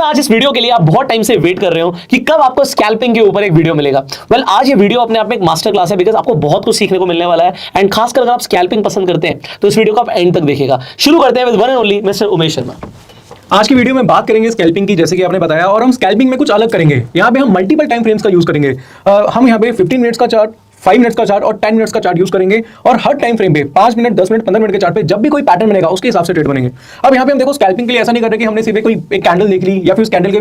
लगता है आज इस वीडियो के लिए आप बहुत टाइम से वेट कर रहे हो कि कब आपको स्कैल्पिंग के ऊपर एक वीडियो मिलेगा। वेल, आज ये वीडियो अपने आप में एक मास्टर क्लास है, बिकॉज आपको बहुत कुछ सीखने को मिलने वाला है। एंड खासकर अगर आप स्कैल्पिंग पसंद करते हैं तो इस वीडियो को आप एंड तक देखिएगा। शुरू करते हैं with one and only mister Umesh Sharma. आज की वीडियो में बात करेंगे स्कैल्पिंग की, जैसे कि आपने बताया, और हम स्कैल्पिंग में कुछ अलग करेंगे। यहाँ पे हम मल्टीपल टाइम फ्रेम्स का यूज करेंगे। हम यहाँ पे 15 मिनट्स का चार्ट, 5 मिनट्स का चार्ट और 10 मिनट्स का चार्ट यूज करेंगे, और हर टाइम फ्रेम पे 5 मिनट, 10 मिनट, 15 मिनट के चार्ट पे जब भी कोई पैटर्न बनेगा उसके हिसाब से ट्रेड बनेंगे। अब यहाँ पे हम देखो स्कैल्पिंग के लिए ऐसा नहीं कर रहे कि हमने सिर्फ कोई एक कैंडल देख ली या फिर उस कैंडल के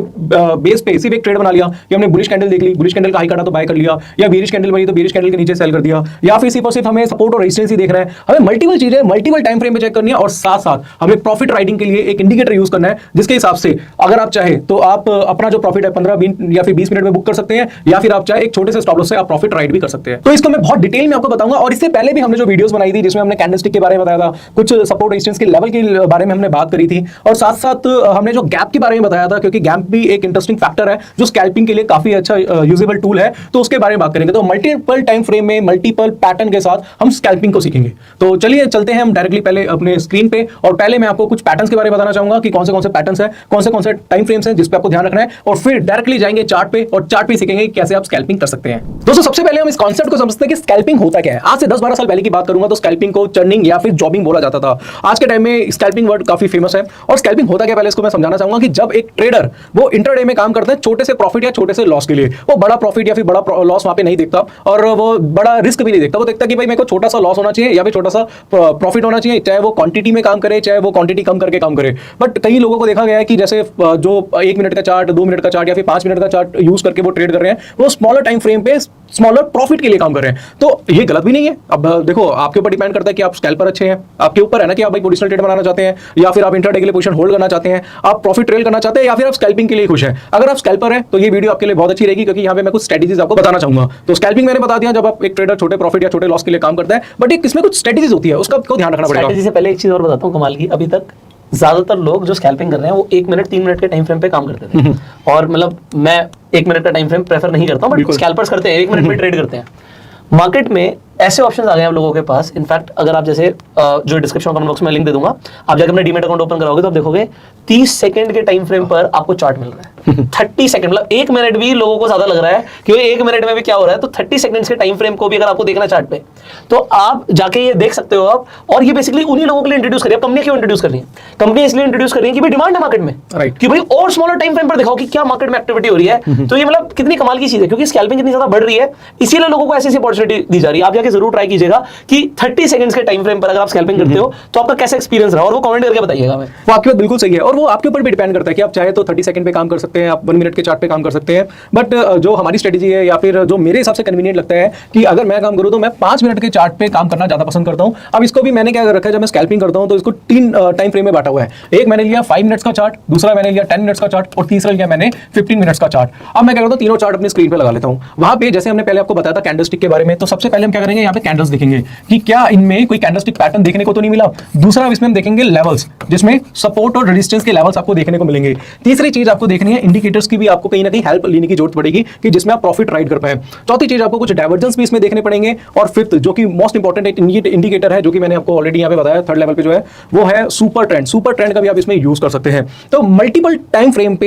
बेस पे सिर्फ एक ट्रेड बना लिया, कि हमने बुलिश कैंडल देख ली, बुलिश कैंडल का हाई काटा तो बाय कर लिया, या बेरिश कैंडल बनी तो बेरिश कैंडल के नीचे सेल कर दिया, या फिर सिर्फ और सिर्फ हमें सपोर्ट और रेजिस्टेंस ही देख रहा है। हमें मल्टीपल चीजें मल्टीपल टाइम फ्रेम पे चेक करनी है, और साथ साथ हमें प्रॉफिट राइटिंग के लिए एक इंडिकेटर यूज करना है, जिसके हिसाब से अगर आप चाहे तो आप अपना जो प्रॉफिट है 15, 20 या फिर 20 मिनट में बुक कर सकते हैं, या फिर आप चाहे एक छोटे से स्टॉप लॉस से आप प्रॉफिट राइट भी कर सकते हैं। तो इसको मैं बहुत डिटेल में आपको बताऊंगा। और इससे पहले भी हमने जो वीडियोस बनाई थी जिसमें हमने कैंडलस्टिक के बारे में बताया था, कुछ सपोर्ट रेजिस्टेंस के लेवल के बारे में हमने बात करी थी, और साथ साथ हमने जो गैप के बारे में बताया था, क्योंकि गैप भी एक इंटरेस्टिंग फैक्टर है जो स्कैल्पिंग के लिए काफी अच्छा यूजेबल टूल है, तो उसके बारे में बात करेंगे। तो मल्टीपल टाइम फ्रेम में मल्टीपल पैटर्न के साथ हम स्कैल्पिंग को सीखेंगे। तो चलिए चलते हैं हम डायरेक्टली पहले अपने स्क्रीन पे, और पहले मैं आपको कुछ पैटर्न्स के बारे में बताना चाहूंगा कि कौन से पैटर्न्स है, कौन से टाइम फ्रेम्स हैं जिस पे आपको ध्यान रखना है, और फिर डायरेक्टली जाएंगे चार्ट पे, और चार्ट पे सीखेंगे कैसे आप स्कैल्पिंग कर सकते हैं। दोस्तों, सबसे पहले हम इस कॉन्सेप्ट को समझते हैं कि स्कैल्पिंग होता क्या है। आज से 10-12 साल पहले की बात करूंगा तो स्कैल्पिंग को चर्निंग या फिर जॉबिंग बोला जाता था। आज के टाइम में स्कैल्पिंग वर्ड काफी फेमस है। और स्कैल्पिंग होता क्या, पहले इसको मैं समझाना चाहूंगा कि जब एक ट्रेडर वो इंट्राडे में काम करता है छोटे से प्रॉफिट या छोटे से लॉस के लिए, वो बड़ा प्रॉफिट या फिर बड़ा लॉस वहां पे नहीं देखता, और वो बड़ा रिस्क भी नहीं देखता। वो देखता कि भाई मेरे को छोटा सा लॉस होना चाहिए या फिर छोटा सा प्रॉफिट होना चाहिए, चाहे वो क्वांटिटी में काम करे, चाहे वो क्वांटिटी कम करके काम करे। बट कई लोगों को देखा गया है कि जैसे जो 1 मिनट का चार्ट, 2 मिनट का चार्ट या फिर 5 मिनट का चार्ट यूज करके वो ट्रेड कर रहे हैं, वो स्मॉलर टाइम फ्रेम पे स्मॉलर प्रॉफिट के लिए काम कर रहे हैं। तो ये गलत भी नहीं है। अब देखो, आपके ऊपर डिपेंड करता है कि आप स्कैल्पर अच्छे हैं, आपके ऊपर है ना कि आप भाई पोजिशनल ट्रेड बनाना चाहते हैं, या फिर आप इंट्राडे के लिए पोजीशन होल्ड करना चाहते हैं, आप प्रॉफिट ट्रेल करना चाहते हैं, या फिर आप स्कैल्पिंग के लिए खुश हैं। अगर आप स्कैल्पर हैं तो ये वीडियो आपके लिए बहुत अच्छी रहेगी, क्योंकि यहाँ पे मैं कुछ स्ट्रेटेजीज आपको बताना चाहूंगा। तो स्कैल्पिंग मैंने बता दिया, जब आप एक ट्रेडर छोटे प्रॉफिट या छोटे लॉस के लिए काम करता है, बट इसमें कुछ स्ट्रेटेजीज होती है, उसका आपको ध्यान रखना पड़ेगा। स्ट्रेटेजी से पहले एक चीज और बताता हूँ कमाल की। अभी तक ज्यादातर लोग जो स्कैल्पिंग कर रहे हैं वो 1 मिनट, 3 मिनट के टाइम फ्रेम पे काम करते थे, और मतलब मैं 1 मिनट का टाइम फ्रेम प्रेफर नहीं करता हूं, बट स्कैल्पर्स करते हैं, 1 मिनट में ट्रेड करते हैं। मार्केट में ऐसे ऑप्शंस आ गए हैं आप लोगों के पास। इनफैक्ट अगर आप जैसे जो डिस्क्रिप्शन कमेंट बॉक्स में लिंक दे दूंगा, आप जाकर अपना डीमैट अकाउंट ओपन कराओगे तो आप देखोगे 30 सेकंड के टाइम फ्रेम पर आपको चार्ट मिल रहा है। 30 सेकंड, मतलब 1 मिनट भी लोगों को ज्यादा लग रहा है कि 1 मिनट में भी क्या हो रहा है। तो 30 सेकंड्स के टाइम फ्रेम को भी अगर आपको देखना चार्ट पे, तो आप जाके ये देख सकते हो आप। और ये बेसिकली उन्हीं लोगों के लिए इंट्रोड्यूस करिए। कंपनी क्यों इंट्रोड्यूस कर रही है? कंपनी इसलिए इंट्रोड्यूस कर रही है कि भाई डिमांड है मार्केट में, कि भाई और स्मॉलर टाइम फ्रेम पर दिखाओ कि क्या मार्केट में एक्टिविटी हो रही है। तो ये मतलब कितनी कमाल की चीज है, क्योंकि स्कैल्पिंग इतनी ज्यादा बढ़ रही है, इसीलिए लोगों को ऐसी अपॉर्चुनिटी दी जा रही है। आप जाके जरूर ट्राई कीजिएगा कि 30 सेकंड्स के टाइम फ्रेम पर अगर आप स्कैल्पिंग करते हो तो आपका कैसा एक्सपीरियंस रहा, और वो कमेंट करके बताइएगा। मैं वो आपकी बात बिल्कुल सही है, और वो आपके ऊपर भी डिपेंड करता है कि आप चाहे तो 30 सेकंड पे काम कर सकते हैं, आप 1 मिनट के चार्ट पे काम कर सकते हैं। बट जो हमारी स्ट्रेटेजी है, या फिर जो मेरे हिसाब से कन्वीनियंट लगता है, कि अगर मैं काम करूं तो मैं 5 मिनट के चार्ट पे काम करना ज्यादा पसंद करता हूं। अब इसको भी मैंने क्या कर रखा है, जब मैं स्कैल्पिंग करता हूं तो इसको 3 टाइम फ्रेम में बांटा हुआ है। एक मैंने लिया 5 मिनट्स का चार्ट, दूसरा मैंने लिया 10 मिनट्स का चार्ट, और तीसरा लिया मैंने 15 मिनट्स का चार्ट। अब मैं क्या करता हूं, तीनों चार्ट अपनी स्क्रीन पे लगा लेता हूं। वहां पे जैसे हमने पहले आपको बताया था कैंडलस्टिक के बारे में, तो सबसे पहले हम क्या करेंगे, यहाँ पे कैंडल्स देखेंगे कि क्या इनमें कोई कैंडलस्टिक पैटर्न देखने को तो नहीं मिला। दूसरा इसमें हम देखेंगे लेवल्स, जिसमें सपोर्ट और रेजिस्टेंस के लेवल्स आपको देखने को मिलेंगे। तीसरी चीज आपको देखनी है, इंडिकेटर्स की भी आपको कहीं ना कहीं हेल्प लेने की जरूरत पड़ेगी, कि जिसमें आप प्रॉफिट राइट कर पाए। चौथी चीज, आपको कुछ डाइवर्जेंस भी इसमें देखने पड़ेंगे। और फिफ्थ, जो कि मोस्ट इंपॉर्टेंट एक इंडिकेटर है, जो कि मैंने आपको ऑलरेडी यहाँ पे बताया, 3rd लेवल पे जो है वो है सुपर ट्रेंड। सुपर ट्रेंड का भी आप इसमें यूज कर सकते हैं। तो मल्टीपल टाइम फ्रेम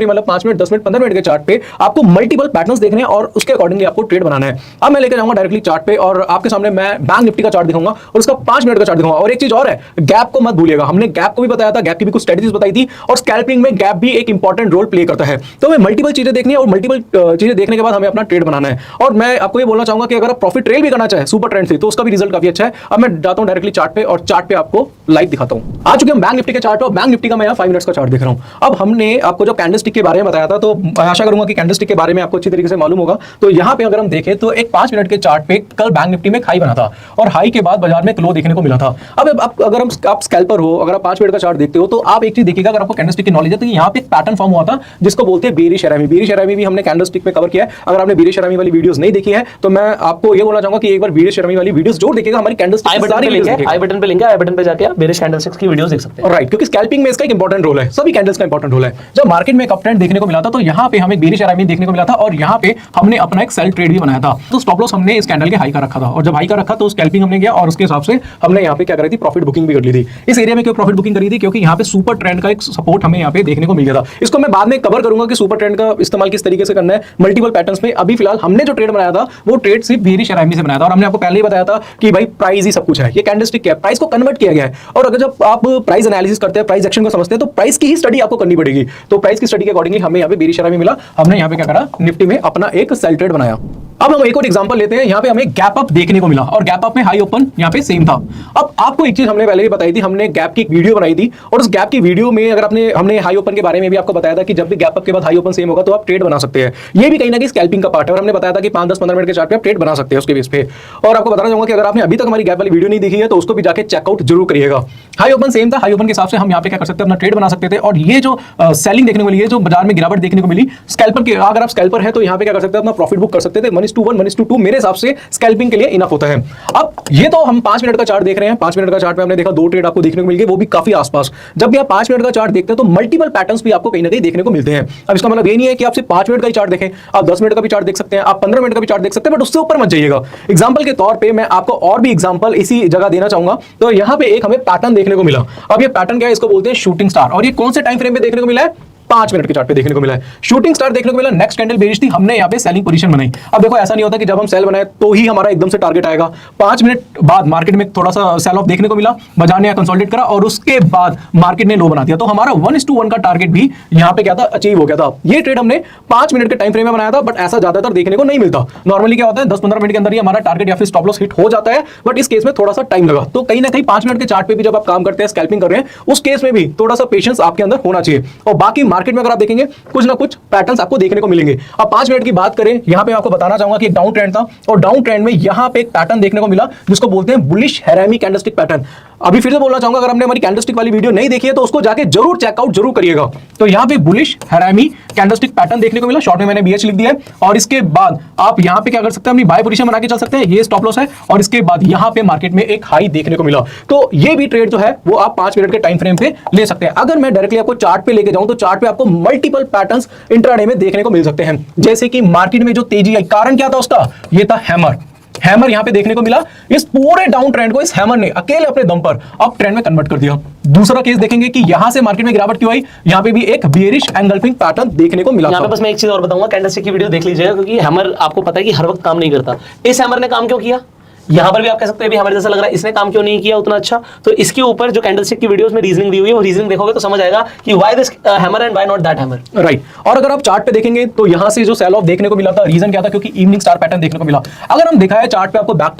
मतलब 5 मिनट, 10 मिनट, 15 मिनट के चार्ट पे आपको मल्टीपल पैटर्न्स देखने हैं, और उसके अकॉर्डिंगली आपको ट्रेड बनाना है। अब मैं लेकर जाऊंगा डायरेक्टली चार्ट पे, और आपके सामने मैं बैंक निफ्टी का चार्ट दिखाऊंगा, और उसका 5 मिनट का चार्ट दिखाऊंगा। और एक चीज और है, गैप को मत भूलिएगा। हमने गैप को भी बताया था, गैप की भी कुछ स्ट्रेटेजीज बताई थी, और स्कैल्पिंग में गैप भी एक इंपॉर्टेंट रोल प्ले करता है। तो हमें मल्टीपल चीजें देखनी है, और मल्टीपल चीजें देखने के बाद हमें अपना ट्रेड बनाना है। और मैं आपको ये बोलना चाहूंगा कि अगर आप प्रॉफिट ट्रेल भी करना चाहे सुपर ट्रेंड से, तो उसका भी रिजल्ट काफी अच्छा है। अब मैं जाता हूं डायरेक्टली चार्ट पे, और चार्ट पे आपको लाइव दिखाता हूं। आ चुके हम बैंक निफ्टी के चार्ट पे, और बैंक निफ्टी का मैं यहाँ 5 मिनट्स का चार्ट देख रहा हूं। अब हमने आपको जो कैंडलस्टिक के बारे में बताया था, तो आशा करूंगा कि कैंडलस्टिक के बारे में आपको अच्छी तरीके से मालूम होगा। तो यहाँ पे अगर हम देखें तो एक 5 मिनट के चार्ट पे कल बैंक निफ्टी में हाई बना था, और हाई के बाद बाजार में क्लो देखने को मिला था। अब अगर आप स्कैल्पर हो, अगर आप 5 मिनट का चार्ट देखते हो, तो आप एक चीज देखिएगा, अगर आपको कैंडलस्टिक की नॉलेज है, तो यहाँ पे एक पैटर्न फॉर्म हुआ था जिसको बोलते हैं बेरिश एरामी। बेरिश एरामी भी हमने कैंडलस्टिक में कवर किया है। अगर आपने बेरिश एरामी वाली वीडियोस नहीं देखी है, तो मैं आपको ये बोलना चाहूंगा कि एक बार बेरिश एरामी वाली वीडियोस जरूर देखिएगा। हमारी कैंडलस्टिक आई बटन पे लिंक है, आई बटन पे लिंक है, आई बटन पे जाके आप बेरिश कैंडलस्टिक्स की वीडियोस देख सकते हैं। राइट, क्योंकि स्कैल्पिंग में इसका एक इंपॉर्टेंट रोल है, सभी कैंडल्स का इंपॉर्टेंट रोल है। जब मार्केट में एक अप ट्रेंड देखने को मिला था, तो यहाँ पे हमें बेरिश एरामी देखने को मिला था, और यहाँ पे हमने अपना एक सेल ट्रेड भी बनाया था। तो स्टॉप लॉस हमने इस कैंडल के हाई का रखा था, और जब हाई का रखा तो स्कैल्पिंग हमने किया और उसके हिसाब से हमने यहाँ पे क्या करी थी, प्रॉफिट बुकिंग भी कर ली थी। इस एरिया में क्यों प्रॉफिट बुकिंग करी थी, क्योंकि यहाँ पे सुपर ट्रेंड का एक सपोर्ट हमें यहाँ पे देखने को मिल गया था। इसको मैं बाद में कवर करूंगा कि सुपर ट्रेंड का इस्तेमाल किस तरीके से करना है मल्टीपल पैटर्न्स में। अभी फिलहाल हमने जो ट्रेड बनाया था वो ट्रेड सिर्फ बेयरिश RMB से बनाया था, और हमने आपको पहले ही बताया था कि भाई प्राइस ही सब कुछ है। ये कैंडलस्टिक क्या है, प्राइस को कन्वर्ट किया गया है। और अगर जब आप प्राइस एनालिसिस करते हैं, प्राइस एक्शन को समझते हैं, तो प्राइस की ही स्टडी आपको करनी पड़ेगी। तो प्राइस की स्टडी के अकॉर्डिंगली हमें यहाँ पे बेयरिश RMB मिला। हमने यहाँ पे क्या करा, निफ्टी में अपना एक सेल ट्रेड बनाया। अब हम एक और एग्जांपल लेते हैं। यहाँ पे हमें गैप अप देखने को मिला और गैप अप में हाई ओपन यहाँ पे सेम था। अब आपको एक चीज हमने पहले भी बताई थी, हमने गैप की एक वीडियो बनाई थी, और उस गैप की वीडियो में अगर हमने हाई ओपन के बारे में भी आपको बताया था कि जब भी गैप अप के बाद हाई ओपन सेम होगा तो आप ट्रेड बना सकते हैं। ये भी कहीं ना कहीं स्कैल्पिंग का पार्ट है, और हमने बताया था कि 5-10-15 मिनट के चार्ट पे आप ट्रेड बना सकते हैं उसके बेस पे। और आपको बताना चाहूंगा कि अगर आपने अभी तक हमारी गैप वाली वीडियो नहीं देखी है तो उसको भी जाके चेकआउट जरूर करिएगा। हाई ओपन सेम था, हाई ओपन के हिसाब से हम यहाँ पे क्या कर सकते हैं, अपना ट्रेड बना सकते थे। और ये जो सेलिंग देखने को मिली है, जो बाजार में गिरावट देखने को मिली स्कैल्पर के, अगर आप स्कैल्पर है तो यहाँ पे क्या कर सकते हैं, अपना प्रॉफिट बुक कर सकते थे। 1:1 1:2 मेरे हिसाब से स्कैल्पिंग के लिए इनफ होता है। अब ये तो हम 5 मिनट का चार्ट देख रहे हैं। 5 मिनट का चार्ट पे हमने देखा 2 ट्रेड आपको देखने को मिल गए, वो भी काफी आसपास। जब भी आप 5 मिनट का चार्ट देखते हैं तो मल्टीपल पैटर्न्स भी आपको कहीं ना कहीं देखने को मिलते हैं। अब इसका मतलब ये नहीं है कि आप सिर्फ 5 मिनट का ही चार्ट देखें, आप 10 मिनट का भी चार्ट देख सकते हैं, आप 15 मिनट का भी चार्ट देख सकते हैं, बट उससे ऊपर मत जाइएगा। एग्जाम्पल के तौर पर मैं आपको और भी एग्जाम्पल इसी जगह देना चाहूंगा। तो यहाँ पे एक हमें पैटर्न देखने को मिला। अब ये पैटर्न क्या है, इसको बोलते हैं शूटिंग स्टार। और ये कौन से टाइम फ्रेम पे देखने को मिला है, 5 मिनट के चार्ट पे देखने को मिला है। शूटिंग स्टार देखने को मिला, नेक्स्ट कैंडल बेरिश थी, हमने यहाँ पे सेलिंग पोजीशन बनाई। अब देखो ऐसा नहीं होता कि जब हम सेल बनाए तो ही हमारा एकदम से टारगेट आएगा। 5 मिनट बाद मार्केट में थोड़ा सा सेल ऑफ देखने को मिला, बाजार ने कंसोलिडेट करा और उसके बाद मार्केट ने लो बना दिया, तो हमारा 1:1 का टारगेट भी यहाँ पे क्या था, अचीव हो गया था। ये ट्रेड हमने 5 मिनट के टाइम फ्रेम में बनाया था, बट ऐसा ज्यादातर देखने को नहीं मिलता। नॉर्मली क्या होता है, 10-15 मिनट के अंदर ही हमारा टारगेट या फिर स्टॉप लॉस हिट हो जाता है, बट इस केस में थोड़ा सा टाइम लगा। तो कहीं ना कहीं 5 मिनट के चार्ट पे भी जब आप काम करते हैं, स्कैल्पिंग कर रहे हैं, उस केस में भी थोड़ा सा पेशेंस आपके अंदर होना चाहिए। और बाकी मार्केट में अगर आप देखेंगे कुछ ना कुछ पैटर्न्स आपको देखने को मिलेंगे। अब 5 मिनट की बात करें, यहां पे आपको बताना चाहूंगा कि एक डाउन ट्रेंड था, और डाउन ट्रेंड में यहां पे एक पैटर्न देखने को मिला जिसको बोलते हैं बुलिश हैरामी कैंडलस्टिक पैटर्न। अभी फिर से बोलना चाहूंगा, अगर हमने हमारी कैंडलस्टिक वाली वीडियो नहीं देखी है तो उसको जाके जरूर चेकआउट जरूर करिएगा। तो यहां पे बुलिश हैरामी कैंडलस्टिक पैटर्न देखने को मिला, शॉर्ट में मैंने BH लिख दिया है। और इसके बाद आप यहां पे क्या कर सकते हैं, अपनी बाय पोजीशन बना के चल सकते हैं। ये स्टॉप लॉस है, और इसके बाद यहां पे मार्केट में एक हाई देखने को मिला। तो ये भी ट्रेड जो है वो आप 5 मिनट के टाइम फ्रेम पे ले सकते हैं। अगर मैं डायरेक्टली आपको चार्ट पे लेके जाऊं तो चार्ट पे आपको मल्टीपल पैटर्न्स इंट्राडे में देखने को मिल सकते हैं। जैसे कि मार्केट में जो तेजी आई, कारण क्या था उसका, ये था हैमर यहां पे देखने को मिला। इस पूरे डाउन ट्रेंड को इस हैमर ने अकेले अपने दम पर अप ट्रेंड में कन्वर्ट कर दिया। दूसरा केस देखेंगे कि यहां से मार्केट में गिरावट क्यों आई, यहां पे भी एक बेयरिश एंगल्फिंग पैटर्न देखने को मिला। यहां पे बस मैं एक चीज और बताऊंगा, कैंडलस्टिक की वीडियो देख लीजिएगा, क्योंकि हैमर आपको पता है कि हर वक्त काम नहीं करता। इस हैमर ने काम क्यों किया, यहां पर भी आप कह सकते हैं भी हमारे जैसा लग रहा है, इसने काम क्यों नहीं किया उतना अच्छा। तो इसके ऊपर जो कैंडलस्टिक की वीडियोस में रीजनिंग दी हुई है, वो रीजनिंग देखोगे तो समझ आएगा कि why this hammer and why not that hammer. Right. और अगर आप चार्ट पे देखेंगे तो यहां से जो सेल ऑफ देखने को मिला था, रीजन क्या था, क्योंकि इवनिंग स्टार पैटर्न देखने को मिला। अगर हम दिखाए चार्ट पे आपको बैक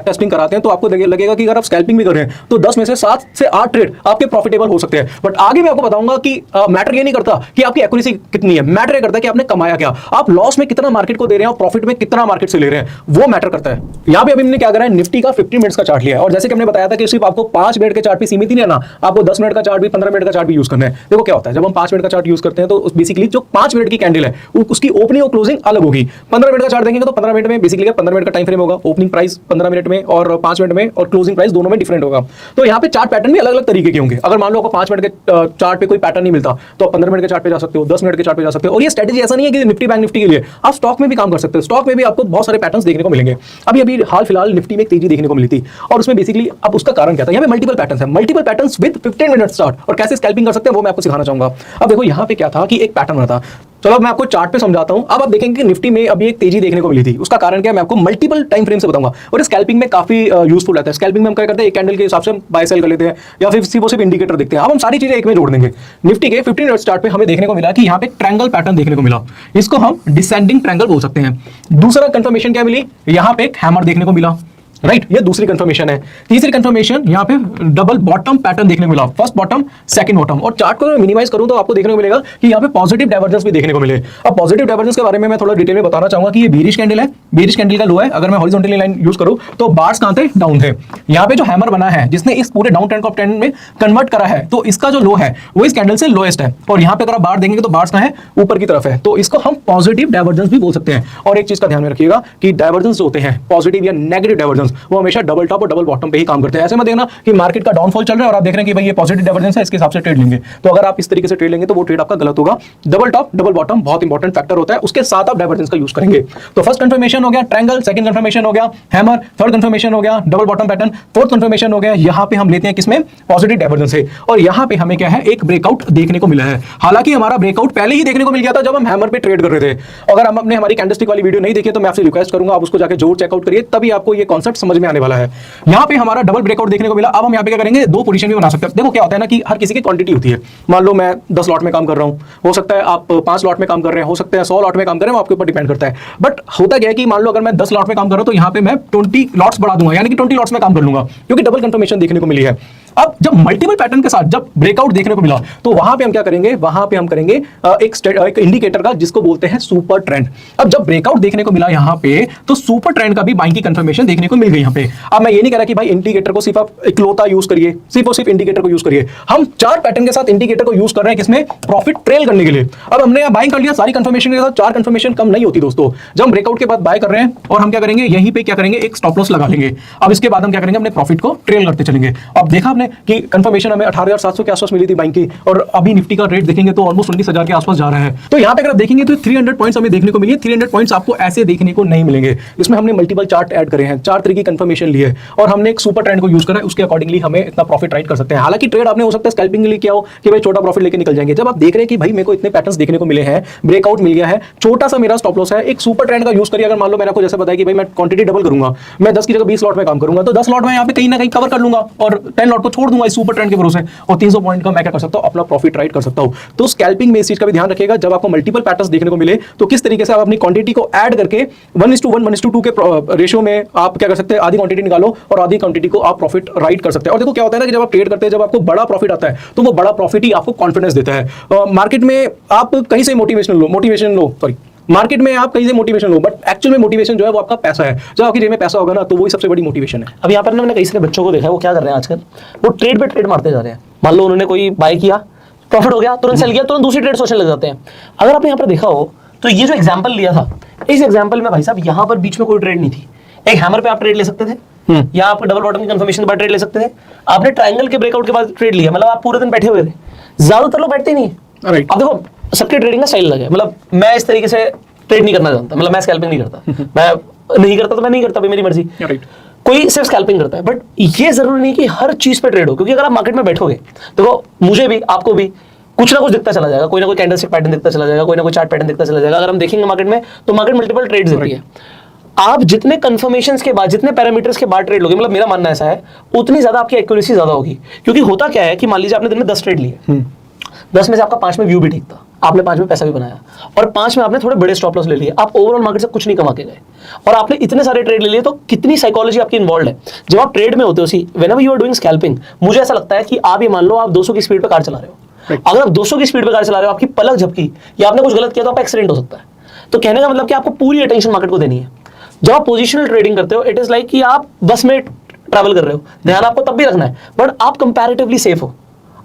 टेस्टिंग कराते हैं तो आपको लगेगा कि अगर आप स्कैल्पिंग भी कर रहे हैं तो 10 में से 7 से 8 ट्रेड आपके प्रॉफिटेबल हो सकते हैं। बट आगे मैं आपको बताऊंगा कि मैटर ये नहीं करता कि आपकी एक्यूरेसी कितनी है, मैटर ये करता है कि आपने कमाया क्या, आप लॉस में कितना मार्केट को दे रहे हैं और प्रॉफिट में कितना मार्केट से ले रहे हैं, वो मैटर करता है। यहां पे अभी हमने क्या करा है, निफ्टी का 50 मिनट्स का चार्ट लिया है, और जैसे कि हमने बताया था कि सिर्फ आपको 5 मिनट के चार्ट पे सीमित ही नहीं रहना, आपको 10 मिनट का चार्ट भी, 15 मिनट का चार्ट भी यूज करना है। देखो क्या होता है, जब हम 5 मिनट का चार्ट यूज करते हैं तो बेसिकली जो 5 मिनट की कैंडल है उसकी ओपनिंग और क्लोजिंग अलग होगी। 15 मिनट का चार्ट देखेंगे तो 15 मिनट में बेसिकली 15 मिनट का टाइम फ्रेम होगा, ओपनिंग प्राइस 15 मिनट में और 5 मिनट में, और क्लोजिंग प्राइस दोनों में डिफरेंट होगा। तो यहाँ पे चार्ट पैटर्न भी अलग अलग तरीके के होंगे। अगर मान लो आपको 5 मिनट के चार्ट पे कोई पैटर्न नहीं मिलता तो आप 15 मिनट के चार्ट पे जा सकते हो, 10 मिनट के चार्ट पे जा सकते हो। और ये स्ट्रेटेजी ऐसा नहीं है कि निफ्टी बैंक निफ्टी के लिए, आप स्टॉक में भी काम कर सकते हो। स्टॉक में भी आपको बहुत सारे पैटर्न्स देखने को मिलेंगे। अभी हाल फिलहाल निफ्टी में एक तेजी देखने को मिली थी, और उसमें बेसिकली अब उसका कारण क्या था, यहाँ पे मल्टीपल पैटर्न्स है, multiple patterns with 15 minute chart, और कैसे स्कैल्पिंग कर सकते हैं वो मैं आपको सिखाना चाहूंगा। अब देखो यहाँ पे क्या था कि एक पैटर्न बना था, चलो मैं आपको चार्ट पे समझाता हूं। अब आप देखेंगे कि निफ्टी में अभी एक तेजी देखने को मिली थी, उसका कारण क्या है मैं आपको मल्टीपल टाइम फ्रेम से बताऊंगा। और स्कैल्पिंग में काफी यूजफुल रहता है। स्कैल्पिंग में हम क्या करते हैं, एक कैंडल के हिसाब से बाय सेल कर लेते हैं, या फिर सिर्फ इंडिकेटर देखते हैं। अब हम सारी चीजें एक में जोड़ देंगे। निफ्टी के 15 मिनट चार्ट पे हमें देखने को मिला कि यहाँ पे ट्रायंगल पैटर्न देखने को मिला, इसको हम डिसेंडिंग ट्रायंगल बोल सकते हैं। दूसरा कंफर्मेशन क्या मिली, यहाँ पे एक हैमर देखने को मिला, राइट, ये दूसरी कंफर्मेशन है। तीसरी कंफर्मेशन यहाँ पे डबल बॉटम पैटर्न देखने को मिला, फर्स्ट बॉटम सेकंड बॉटम। और चार्ट को मिनिमाइज करूं तो आपको देखने को मिलेगा कि यहाँ पे पॉजिटिव डाइवर्जेंस भी देखने को मिले। अब पॉजिटिव डाइवर्जेंस के बारे में मैं थोड़ा डिटेल में बताना चाहूंगा कि ये बेरिश कैंडल है, बेरिश कैंडल का लो है। अगर मैं हॉरिजॉन्टल लाइन यूज करूं तो बार्स कहां थे, डाउन थे। यहाँ पे जो हैमर बना है जिसने इस पूरे डाउन ट्रेंड को अप ट्रेंड में कन्वर्ट करा है, तो इसका जो लो है वो इस कैंडल से लोएस्ट है। और यहाँ पे अगर आप बार देखेंगे तो बार्स कहां है, ऊपर की तरफ है, तो इसको हम पॉजिटिव डाइवर्जेंस भी बोल सकते हैं। और एक चीज का ध्यान में रखिएगा कि डाइवर्जेंस होते हैं पॉजिटिव या नेगेटिव डाइवर्जेंस, पैटर्न्स वो हमेशा डबल टॉप और डबल बॉटम पे ही काम करते हैं। ऐसे में देखना कि मार्केट का डाउनफॉल चल रहा है और आप देख रहे हैं कि भाई ये पॉजिटिव डाइवर्जेंस है, इसके हिसाब से ट्रेड लेंगे, तो अगर आप इस तरीके से ट्रेड लेंगे तो वो ट्रेड आपका गलत होगा। डबल टॉप डबल बॉटम बहुत इंपॉर्टेंट फैक्टर होता है, उसके साथ आप डाइवर्जेंस का यूज करेंगे। तो फर्स्ट कंफर्मेशन हो गया ट्रायंगल, सेकंड कंफर्मेशन हो गया हैमर, थर्ड कंफर्मेशन हो गया double bottom pattern, fourth confirmation हो गया यहाँ पे हम लेते हैं किसमें, पॉजिटिव डाइवर्जेंस है, और यहाँ पे हमें क्या है, एक ब्रेकआउट देखने को मिला है। हालांकि हमारा ब्रेकआउट पहले ही देखने को मिल गया था जब हम हैमर पे ट्रेड कर रहे थे। अगर हम अपने हमारी कैंडलस्टिक वाली वीडियो नहीं देखी तो मैं आपसे रिक्वेस्ट करूंगा आप उसको जाके जरूर चेकआउट करिए, तभी आपको ये कॉन्सेप्ट समझ में आने वाला है। यहाँ पे हमारा डबल ब्रेकआउट देखने को मिला। अब हम यहाँ पे क्या करेंगे, दो पोजीशन भी बना सकते हैं। देखो क्या होता है ना कि हर किसी की क्वांटिटी होती है। मान लो मैं 10 लॉट में काम कर रहा हूँ, हो सकता है आप 5 लॉट में काम कर रहे हैं, हो सकता है 100 लॉट में काम कर रहे हैं, वो आपके ऊपर डिपेंड करता है। बट होता क्या है कि मान लो अगर मैं 10 लॉट में काम कर रहा हूँ तो यहाँ पे मैं 20 लॉट्स बढ़ा दूंगा, यानी कि 20 लॉट्स में काम कर लूंगा, क्योंकि डबल कंफर्मेशन देखने को मिली है। अब जब मल्टीपल पैटर्न के साथ जब ब्रेकआउट देखने को मिला तो वहां पे हम क्या करेंगे, वहां पे हम करेंगे एक इंडिकेटर का जिसको बोलते हैं सुपर ट्रेंड। अब जब ब्रेकआउट देखने को मिला यहाँ पे तो सुपर ट्रेंड का भी बाइंग की कंफर्मेशन देखने को मिल गई यहाँ पे। अब मैं ये नहीं कह रहा कि भाई इंडिकेटर को सिर्फ आप इकलौता यूज करिए, सिर्फ और सिर्फ इंडिकेटर को यूज करिए। हम 4 पैटर्न के साथ इंडिकेटर को यूज कर रहे हैं किसमें, प्रॉफिट ट्रेल करने के लिए। अब हमने बाइंग कर लिया सारी कंफर्मेशन के साथ, 4 कंफर्मेशन कम नहीं होती दोस्तों। जब हम ब्रेकआउट के बाद बाय कर रहे हैं और हम क्या करेंगे, यहीं पे क्या करेंगे, एक स्टॉप लॉस लगा लेंगे। अब इसके बाद हम क्या करेंगे, अपने प्रॉफिट को ट्रेल करते चलेंगे। अब देखा आपने कि कंफर्मेशन हमें 18,700 के आसपास मिली थी बाइंग की, और अभी निफ्टी का रेट देखेंगे तो ऑलमोस्ट 19,000 के आसपास जा रहा है। तो यहाँ पे अगर आप देखेंगे तो 300 पॉइंट्स हमें देखने को मिली है। 300 पॉइंट्स आपको ऐसे देखने को नहीं मिलेंगे। इसमें हमने मल्टीपल चार्ट ऐड करे हैं, 4 तरह की कंफर्मेशन ली है, और हमने एक सुपर ट्रेंड को यूज करा है, उसके अकॉर्डिंगली हमें इतना प्रॉफिट राइट कर सकते हैं। हालांकि ट्रेड आपने हो सकता है स्कैल्पिंग के लिए किया हो कि भाई छोटा प्रॉफिट लेके निकल जाएंगे। जब आप देख रहे हैं कि भाई मेरे को इतने पैटर्न्स देखने को मिले हैं, ब्रेकआउट मिल गया है, छोटा सा मेरा स्टॉप लॉस है, एक सुपर ट्रेंड का यूज करिए। अगर मान लो मैंने आपको जैसे बताया कि भाई मैं क्वांटिटी डबल करूंगा, मैं 10 की जगह 20 लॉट में काम करूंगा, तो 10 लॉट में यहाँ पे कहीं ना कहीं कवर कर लूंगा और 10 लॉट को छोड़ दूंगा इस सुपर ट्रेंड के भरोसे, और 300 पॉइंट का मैं क्या कर सकता हूं, अपना प्रॉफिट राइट कर सकता हूं। तो स्कैल्पिंग में इस चीज का भी ध्यान रखिएगा, जब आपको मल्टीपल पैटर्न्स देखने को मिले तो किस तरीके से आप अपनी क्वांटिटी को ऐड करके 1:1 1:2 के रेशियो में आप क्या कर सकते हैं, आधी क्वांटिटी निकालो और आधी क्वांटिटी को आप प्रॉफिट राइट कर सकते हैं। और देखो क्या होता है ना कि जब आप ट्रेड करते हैं, जब आपको बड़ा प्रॉफिट आता है तो वो बड़ा प्रॉफिट ही आपको कॉन्फिडेंस देता है। मार्केट में आप कहीं से मोटिवेशन लो मार्केट में आप कहीं से मोटिवेशन लो, बट एक्चुअल में मोटिवेशन जो है वो आपका पैसा है। जब आपकी जेब में पैसा होगा ना तो वही सबसे बड़ी मोटिवेशन है। अब यहाँ पर मैंने कई सारे बच्चों को देखा है, वो क्या कर रहे हैं आजकल, वो ट्रेड पे ट्रेड मारते जा रहे हैं। मान लो उन्होंने कोई बाय किया, प्रॉफिट हो गया, तुरंत सेल किया, तुरंत दूसरी ट्रेड सोचने लग जाते हैं। अगर आपने यहाँ पर देखा हो तो ये जो एग्जाम्पल लिया था, इस एग्जाम्पल में भाई साहब यहाँ पर बीच में कोई ट्रेड नहीं थी। एक हैमर पे आप ट्रेड ले सकते थे, या आप डबल बॉटम की कंफर्मेशन के बाद ट्रेड ले सकते थे। आपने ट्रायंगल के ब्रेकआउट के बाद ट्रेड लिया, मतलब आप पूरे दिन बैठे हुए थे। ज्यादातर लोग बैठते ही नहीं। अब देखो सबके ट्रेडिंग का स्टाइल अलग है, मतलब मैं इस तरीके से ट्रेड नहीं करना जानता, मतलब मैं स्कैल्पिंग नहीं करता, मैं नहीं करता तो मैं नहीं करता, भाई मेरी मर्जी। कोई सिर्फ स्कैल्पिंग करता है, बट ये जरूरी नहीं कि हर चीज पे ट्रेड हो, क्योंकि अगर आप मार्केट में बैठोगे तो मुझे भी आपको भी कुछ ना कुछ दिखता चला जाएगा, कोई ना कोई कैंडलस्टिक पैटर्न दिखता चला जाएगा, कोई ना कोई चार्ट पैटर्न दिखता चला जाएगा। अगर हम देखेंगे मार्केट में तो मार्केट मल्टीपल ट्रेड्स देती है। आप जितने कंफर्मेशंस के बाद, जितने पैरामीटर्स के बाद ट्रेड लोगे, मतलब मेरा मानना ऐसा है, उतनी ज्यादा आपकी एक्यूरेसी ज्यादा होगी। क्योंकि होता क्या है कि मान लीजिए आपने दिन में 10 ट्रेड लिए, 10 में से आपका 5 में व्यू भी ठीक था, आपने 5 में पैसा भी बनाया, और 5 में आपने थोड़े बड़े स्टॉप लॉस ले लिए, आप ओवरऑल मार्केट से कुछ नहीं कमा के गए, और आपने इतने सारे ट्रेड ले लिए। तो कितनी साइकोलॉजी आपकी इन्वॉल्व है जब आप ट्रेड में होते हो। See whenever you are doing scalping, मुझे ऐसा लगता है कि आप ये मान लो आप 200 की स्पीड पे कार चला रहे हो। अगर आप 200 की स्पीड पे कार चला रहे हो, आपकी पलक झपकी या आपने कुछ गलत किया तो आपका एक्सीडेंट हो सकता है। तो कहने का मतलब कि आपको पूरी अटेंशन मार्केट को देनी है। जब आप पोजिशनल ट्रेडिंग करते हो, इट इज लाइक कि आप बस में ट्रैवल कर रहे हो, ध्यान आपको तब भी रखना है, बट आप कंपैरेटिवली सेफ हो।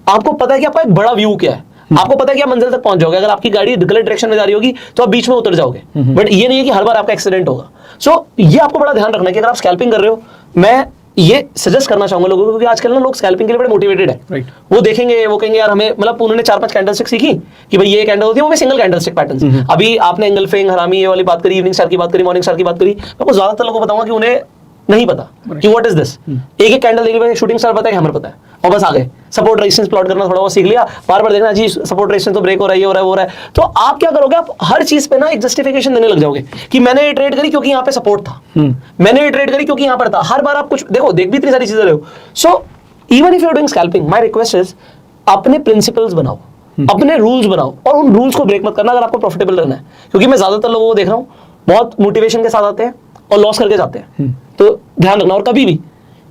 आपको पता है कि आपका एक बड़ा व्यू क्या है, आपको पता है कि आप मंजिल तक पहुंच जाओगे। अगर आपकी गाड़ी गलत डायरेक्शन में जा रही होगी तो आप बीच में उतर जाओगे, बट ये नहीं है कि हर बार आपका एक्सीडेंट होगा। सो ये आपको बड़ा ध्यान रखना है कि अगर आप स्कैल्पिंग कर रहे हो, मैं ये सजेस्ट करना चाहूंगा लोगों को, क्योंकि आजकल ना लोग स्कैल्पिंग के लिए बड़े मोटिवेटेड है। वो देखेंगे, वो कहेंगे यार हमें, मतलब उन्होंने 4-5 कैंडलस्टिक सीखी कि भाई ये कैंडल होती है, वो भी सिंगल कैंडलस्टिक पैटर्न। अभी आपने एंगल्फिंग, हरामी ये वाली बात करी, इवनिंग स्टार की बात करी, मॉर्निंग स्टार की बात करी। मैं आपको ज्यादातर लोगों को बताऊंगा कि उन्हें नहीं पता कि व्हाट इज दिस। एक कैंडल देखिए, शूटिंग स्टार पता है, हैमर पता है, और बस आ गए। सपोर्ट रेजिस्टेंस प्लॉट करना थोड़ा बहुत सीख लिया, बार बार देखना जी सपोर्ट रेजिस्टेंस तो ब्रेक हो रहा है, ये हो रहा है, वो हो रहा है। तो आप क्या करोगे, आप हर चीज पे ना एक जस्टिफिकेशन देने लग जाओगे कि मैंने ये ट्रेड करी क्योंकि यहाँ पे सपोर्ट था, मैंने ये ट्रेड करी क्योंकि यहाँ पर था। हर बार आप कुछ देखो, देख भी इतनी सारी चीजें रहे हो। So even if you are doing scalping, my request is अपने प्रिंसिपल्स बनाओ, अपने रूल्स बनाओ, और उन रूल्स को ब्रेक मत करना अगर आपको प्रॉफिटेबल रहना है। क्योंकि मैं ज्यादातर लोगों को देख रहा हूँ, बहुत मोटिवेशन के साथ आते हैं और लॉस करके जाते हैं। तो ध्यान रखना, और कभी भी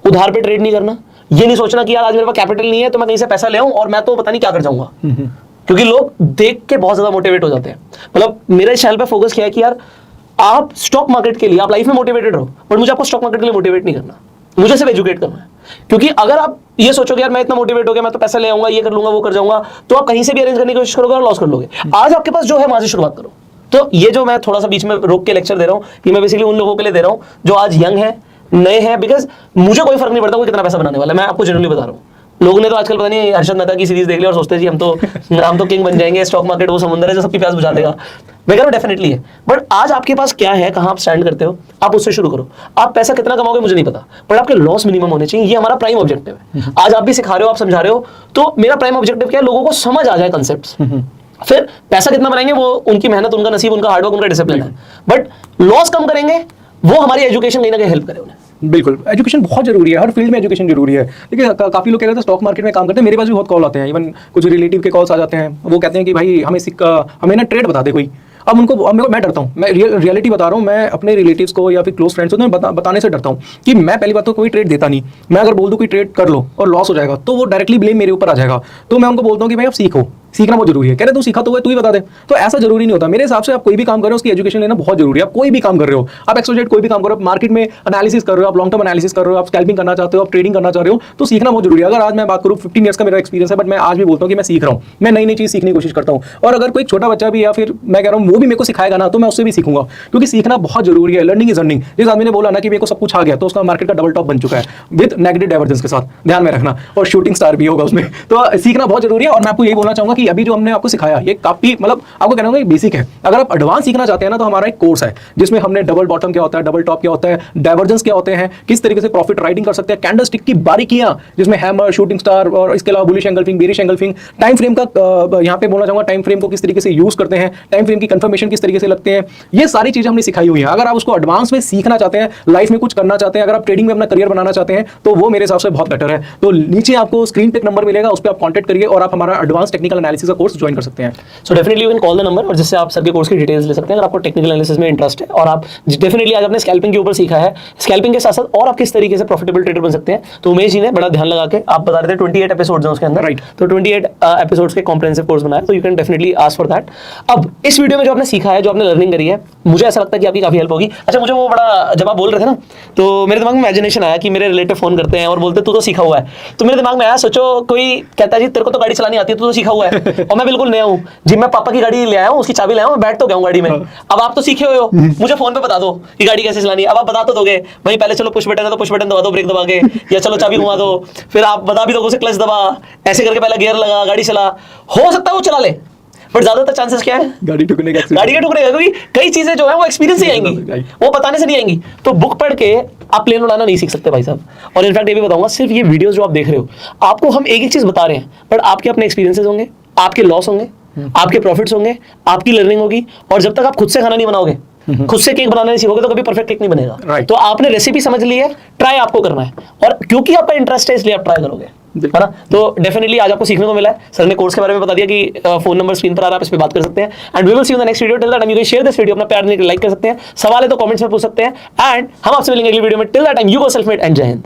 उधार पे ट्रेड नहीं करना। ये नहीं सोचना कि यार आज मेरे पास कैपिटल नहीं है तो मैं कहीं से पैसा ले आऊं और मैं तो पता नहीं क्या कर जाऊंगा, क्योंकि लोग देख के बहुत ज्यादा मोटिवेट हो जाते हैं। मतलब मेरे चैनल पे फोकस किया है कि यार आप स्टॉक मार्केट के लिए, आप लाइफ में मोटिवेटेड रहो, बट मुझे आपको स्टॉक मार्केट के लिए मोटिवेट नहीं करना, मुझे सिर्फ एजुकेट करना है। क्योंकि अगर आप ये सोचोगे यार मैं इतना मोटिवेट हो गया, मैं तो पैसा ले आऊंगा, ये कर लूंगा, वो कर जाऊंगा, तो आप कहीं से भी अरेंज करने की कोशिश करोगे और लॉस कर लोगे। आज आपके पास जो है वहां से शुरुआत करो। तो ये जो मैं थोड़ा सा बीच में रोक के लेक्चर दे रहा हूँ, ये मैं बेसिकली उन लोगों के लिए दे रहा हूँ जो आज यंग है, नए हैं, बिकॉज मुझे कोई फर्क नहीं पड़ता कोई कितना पैसा बनाने वाला है, मैं आपको जनरली बता रहा हूँ। लोगों ने तो आजकल पता नहीं हर्षद मेहता की सीरीज देख ली और सोचते हैं जी हम तो किंग बन जाएंगे, स्टॉक मार्केट वो समुंदर है जो सबकी प्यास बुझा देगा। मैं कह रहा हूँ डेफिनेटली है, बट आज आपके पास क्या है, कहाँ आप स्टैंड करते हो, आप उससे शुरू करो। आप पैसा कितना कमाओगे मुझे नहीं पता, बट आपके लॉस मिनिमम होने चाहिए, ये हमारा प्राइम ऑब्जेक्टिव है। आज आप भी सिखा रहे हो, आप समझा रहे हो, तो मेरा प्राइम ऑब्जेक्टिव क्या है, लोगों को समझ आ जाए कंसेप्ट्स। फिर पैसा कितना बनाएंगे वो उनकी मेहनत, उनका नसीब, उनका हार्डवर्क, उनका डिसिप्लिन है, बट लॉस कम करेंगे वो हमारी एजुकेशन कहीं ना कहीं हेल्प करे उन्हें। बिल्कुल, एजुकेशन बहुत जरूरी है, हर फील्ड में एजुकेशन जरूरी है। देखिए काफी लोग कह रहे थे स्टॉक मार्केट में काम करते हैं, मेरे पास भी बहुत कॉल आते हैं, इवन कुछ रिलेटिव के कॉल्स आ जाते हैं, वो कहते हैं कि भाई हमें ना ट्रेड बता दे कोई। अब मैं डरता हूँ, मैं रियलिटी बता रहा हूँ, मैं अपने रिलेटिव्स को या फिर क्लोज फ्रेंड्स को बताने से डरता हूँ कि मैं पहली बात तो कोई ट्रेड देता नहीं। मैं अगर बोल दूँ कोई ट्रेड कर लो और लॉस हो जाएगा तो वो डायरेक्टली ब्लेम मेरे ऊपर आ जाएगा। तो मैं उनको बोलता हूँ कि भाई आप सीखो, सीखना बहुत जरूरी है। कह रहे तू सीखा तो तू ही बता दे, तो ऐसा जरूरी नहीं होता। मेरे हिसाब से आप कोई भी काम कर रहे हो उसकी एजुकेशन लेना बहुत जरूरी है। आप कोई भी काम कर रहे हो, आप एक्सोजेट कोई भी काम कर रहे हो, मार्केट में एनालिसिस कर रहे हो, आप लॉन्ग टर्म एनालिसिस कर रहे हो, आप स्कैल्पिंग करना चाहते हो, आप ट्रेडिंग करना चाह रहे हो, तो सीखना बहुत जरूरी है। अगर आज मैं बात करूँ 15 ईयर्स का मेरा एक्सपीरियंस है, बट मैं आज भी बोलता हूँ कि मैं सीख रहा हूँ, मैं नई नई चीज सीखने की कोशिश करता हूँ। और अगर कोई छोटा बच्चा भी या फिर मैं कह रहा हूँ वो भी मेरे को सिखाएगा ना, तो मैं उससे भी सीखूंगा, क्योंकि सीखना बहुत जरूरी है। Learning is earning. जिस आदमी ने बोला ना कि मेरे को सब कुछ आ गया तो उसका मार्केट का डबल टॉप बन चुका है विद नेगेटिव डाइवर्जेंस के साथ, ध्यान में रखना, और शूटिंग स्टार भी होगा उसमें। तो सीखना बहुत जरूरी है। और मैं आपको यही बोलना चाहूंगा कि अभी जो हमने आपको सिखाया ये काफी मतलब आपको कहना होगा बेसिक है। अगर आप एडवांस सीखना चाहते हैं ना, तो हमारा एक कोर्स है जिसमें हमने डबल बॉटम क्या होता है, डबल टॉप क्या होता है, डाइवर्जेंस क्या होते हैं, किस तरीके से प्रॉफिट राइटिंग कर सकते हैं, कैंडलस्टिक की बारीकियां जिसमें हैमर, शूटिंग स्टार और इसके अलावा bullish engulfing, bearish engulfing, time frame का यहाँ पे बोलना चाहूंगा टाइम फ्रेम को किस तरीके से यूज करते हैं, टाइम फ्रेम की कंफर्मेशन किस तरीके से लगते हैं, ये सारी चीजें हमने सिखाई हुई है। अगर आप उसको एडवांस में सीखना चाहते हैं, लाइफ में कुछ करना चाहते हैं, अगर आप ट्रेडिंग में अपना करियर बनाना चाहते हैं, तो वो मेरे हिसाब से बहुत बेटर है। तो नीचे आपको स्क्रीन पे एक नंबर मिलेगा, उस पर आप कॉन्टैक्ट करिए और आप हमारा एडवांस टेक्निकल एनालिसिस का कोर्स ज्वाइन कर सकते हैं। So definitely you can call the number, और जिससे आप सर के कोर्स की डिटेल्स ले सकते हैं अगर आपको टेक्निकल एनालिसिस में इंटरेस्ट है। और आप डेफिनेटली आज आपने स्कैल्पिंग के ऊपर सीखा है, स्कैल्पिंग के साथ साथ और आप किस तरीके से प्रॉफिटेबल ट्रेडर बन सकते हैं। तो उमेश जी ने बड़ा ध्यान लगा के, आप बता रहे थे 28 एपिसोड्स हैं उसके अंदर, राइट, तो 28 एपिसोड्स के कॉम्प्रिहेंसिव कोर्स बनाया, तो you can definitely ask for that. अब इस वीडियो में जो आपने सीखा है, जो आपने लर्निंग करी है, मुझे ऐसा लगता है कि आपकी काफी हेल्प होगी। अच्छा, मुझे वो बड़ा, जब आप बोल रहे थे ना, तो मेरे दिमाग में इमेजिनेशन आया कि मेरे रिलेटिव फोन करते हैं और बोलते तू तो सीखा हुआ है। तो मेरे दिमाग में आया, सोचो कोई कहता है जी तेरे को तो गाड़ी चलानी आती है, तू तो सीखा हुआ है, और मैं बिल्कुल नया हूँ जी, मैं पापा की गाड़ी ले आया हूँ, उसकी चाबी लाया हूँ, मैं बैठ तो गया हूँ गाड़ी में। अब आप तो सीखे हुए हो, मुझे फोन पे बता दो कि गाड़ी कैसे चलानी है। अब आप बता तो दोगे भाई, पहले चलो पुश बटन है तो पुश बटन दबा दो, ब्रेक दबा के, या चलो चाबी घुमा दो, फिर आप बता भी दोगे उसे क्लच दबा, ऐसे करके पहले गियर लगा, गाड़ी चला। हो सकता है वो चला ले, बट ज्यादातर चांसेस क्या है, गाड़ी ठुकने का, क्योंकि कई चीजें जो है वो एक्सपीरियंस से आएंगी, वो बताने से नहीं आएंगी। तो बुक पढ़ के आप प्लेन उड़ाना नहीं सीख सकते भाई साहब। और इनफैक्ट ये भी बताऊंगा, सिर्फ ये वीडियोस जो आप देख रहे हो, आपको हम एक एक चीज बता रहे हैं, बट आपके अपने एक्सपीरियंसेस होंगे, आपके लॉस होंगे, आपके प्रॉफिट्स होंगे, आपकी लर्निंग होगी। और जब तक आप खुद से खाना नहीं बनाओगे, खुद से केक बनाना नहीं सीखोगे, तो कभी परफेक्ट केक नहीं बनेगा। Right. तो आपने रेसिपी समझ ली है, ट्राई आपको करना है, और क्योंकि आपका इंटरेस्ट है इसलिए आप ट्राई करोगे, है ना। तो डेफिनेटली आज आपको सीखने को मिला है। सर ने कोर्स के बारे में बता दिया कि फोन नंबर स्क्रीन पर आ रहा है, आप इस पे बात कर सकते हैं। And we will see you in the next video. Till that time you can share this video, अपना प्यार देकर लाइक कर सकते हैं, सवाल है तो कमेंट्स में पूछ सकते हैं। एंड हम आपसे मिलेंगे अगली वीडियो में। Till that time you go self made and जय हिंद।